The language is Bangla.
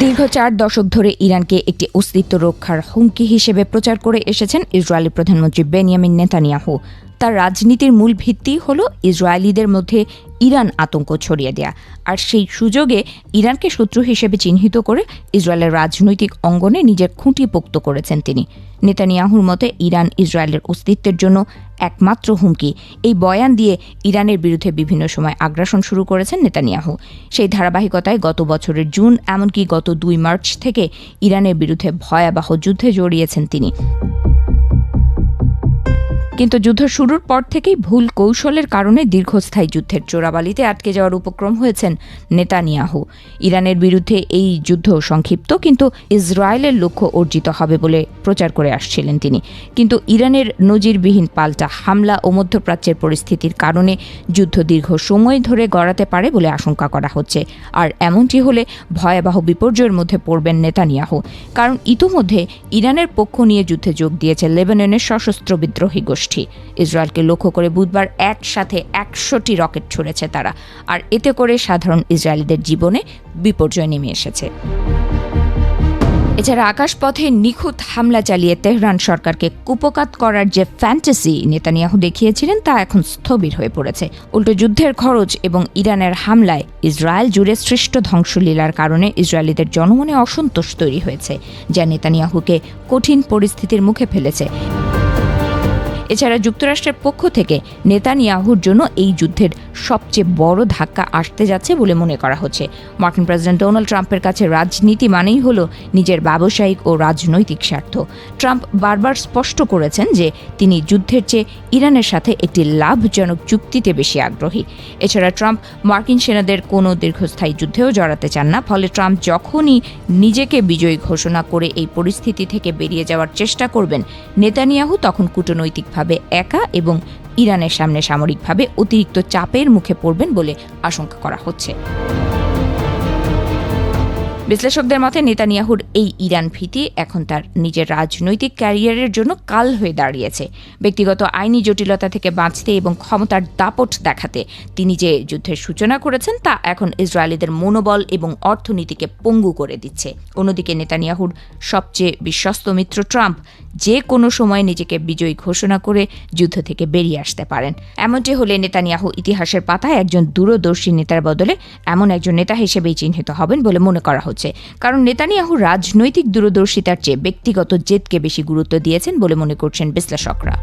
দীর্ঘ 4 দশক ধরে ইরানকে একটি অস্তিত্ব রক্ষার হুমকি হিসেবে প্রচার করে এসেছেন ইসরায়েলি প্রধানমন্ত্রী বেনিয়ামিন নেতানিয়াহু। তার রাজনীতির মূল ভিত্তি হল ইসরায়েলিদের মধ্যে ইরান আতঙ্ক ছড়িয়ে দেয়া, আর সেই সুযোগে ইরানকে শত্রু হিসেবে চিহ্নিত করে ইসরায়েলের রাজনৈতিক অঙ্গনে নিজের খুঁটি পোক্ত করেছেন তিনি। নেতানিয়াহুর মতে ইরান ইসরায়েলের অস্তিত্বের জন্য একমাত্র হুমকি। এই বয়ান দিয়ে ইরানের বিরুদ্ধে বিভিন্ন সময় আগ্রাসন শুরু করেছেন নেতানিয়াহু। সেই ধারাবাহিকতায় গত বছরের জুন, এমনকি গত 2 মার্চ থেকে ইরানের বিরুদ্ধে ভয়াবহ যুদ্ধে জড়িয়েছেন তিনি। কিন্তু যুদ্ধ শুরুর পর থেকেই ভুল কৌশলের কারণে দীর্ঘস্থায়ী যুদ্ধের চোরাবালিতে আটকে যাওয়ার উপক্রম হয়েছেন নেতানিয়াহু। ইরানের বিরুদ্ধে এই যুদ্ধ সংক্ষিপ্ত, কিন্তু ইসরায়েলের লক্ষ্য অর্জিত হবে বলে প্রচার করে আসছিলেন তিনি। কিন্তু ইরানের নজিরবিহীন পাল্টা হামলা ও মধ্যপ্রাচ্যের পরিস্থিতির কারণে যুদ্ধ দীর্ঘ সময় ধরে গড়াতে পারে বলে আশঙ্কা করা হচ্ছে। আর এমনটি হলে ভয়াবহ বিপর্যয়ের মধ্যে পড়বেন নেতানিয়াহু। কারণ ইতোমধ্যে ইরানের পক্ষ নিয়ে যুদ্ধে যোগ দিয়েছে লেবাননের সশস্ত্র বিদ্রোহী গোষ্ঠী। ইসরায়েলকে লক্ষ্য করে বুধবার একসাথে 100টি রকেট ছুড়েছে তারা, আর এতে করে সাধারণ ইসরায়েলিদের জীবনে বিপর্যয় নেমে এসেছে। এছাড়া আকাশপথে নিখুঁত হামলা চালিয়ে তেহরান সরকারকে কুপকাত করার যে ফ্যান্টাসি নেতানিয়াহু দেখিয়েছিলেন তা এখন স্থবির হয়ে পড়েছে। উল্টো যুদ্ধের খরচ এবং ইরানের হামলায় ইসরায়েল জুড়ে সৃষ্ট ধ্বংসলীলার কারণে ইসরায়েলিদের জনমনে অসন্তোষ তৈরি হয়েছে, যা নেতানিয়াহুকে কঠিন পরিস্থিতির মুখে ফেলেছে। এছাড়া যুক্তরাষ্ট্রের পক্ষ থেকে নেতানিয়াহুর জন্য এই যুদ্ধের সবচেয়ে বড় ধাক্কা আসতে যাচ্ছে বলে মনে করা হচ্ছে। মার্কিন প্রেসিডেন্ট ডোনাল্ড ট্রাম্পের কাছে রাজনীতি মানেই হলো নিজের ব্যবসায়িক ও রাজনৈতিক স্বার্থ। ট্রাম্প বারবার স্পষ্ট করেছেন যে তিনি যুদ্ধের চেয়ে ইরানের সাথে একটি লাভজনক চুক্তিতে বেশি আগ্রহী। এছাড়া ট্রাম্প মার্কিন সেনাদের কোনো দীর্ঘস্থায়ী যুদ্ধেও জড়াতে চান না। ফলে ট্রাম্প যখনই নিজেকে বিজয়ী ঘোষণা করে এই পরিস্থিতি থেকে বেরিয়ে যাওয়ার চেষ্টা করবেন, নেতানিয়াহু তখন কূটনৈতিকভাবে একা এবং ইরানের সামনে সামরিকভাবে অতিরিক্ত চাপের মুখে পড়বেন বলে আশঙ্কা করা হচ্ছে। বিশ্লেষকদের মতে নেতানিয়াহুর এই ইরান ভীতি এখন তার নিজের রাজনৈতিক ক্যারিয়ারের জন্য কাল হয়ে দাঁড়িয়েছে। ব্যক্তিগত আইনি জটিলতা থেকে বাঁচতে এবং ক্ষমতার দাপট দেখাতে তিনি যে যুদ্ধের সূচনা করেছেন তা এখন ইসরায়েলিদের মনোবল এবং অর্থনীতিকে পঙ্গু করে দিচ্ছে। অন্যদিকে নেতানিয়াহুর সবচেয়ে বিশ্বস্ত মিত্র ট্রাম্প যে কোনো সময় নিজেকে বিজয়ী ঘোষণা করে যুদ্ধ থেকে বেরিয়ে আসতে পারেন। এমনটি হলে নেতানিয়াহু ইতিহাসের পাতায় একজন দূরদর্শী নেতার বদলে এমন একজন নেতা হিসেবেই চিহ্নিত হবেন বলে মনে করা হচ্ছে। কারণ নেতানিয়াহু রাজনৈতিক দূরদর্শিতার চেয়ে ব্যক্তিগত জেদকে বেশি গুরুত্ব দিয়েছেন বলে মনে করছেন বিশ্লেষকরা।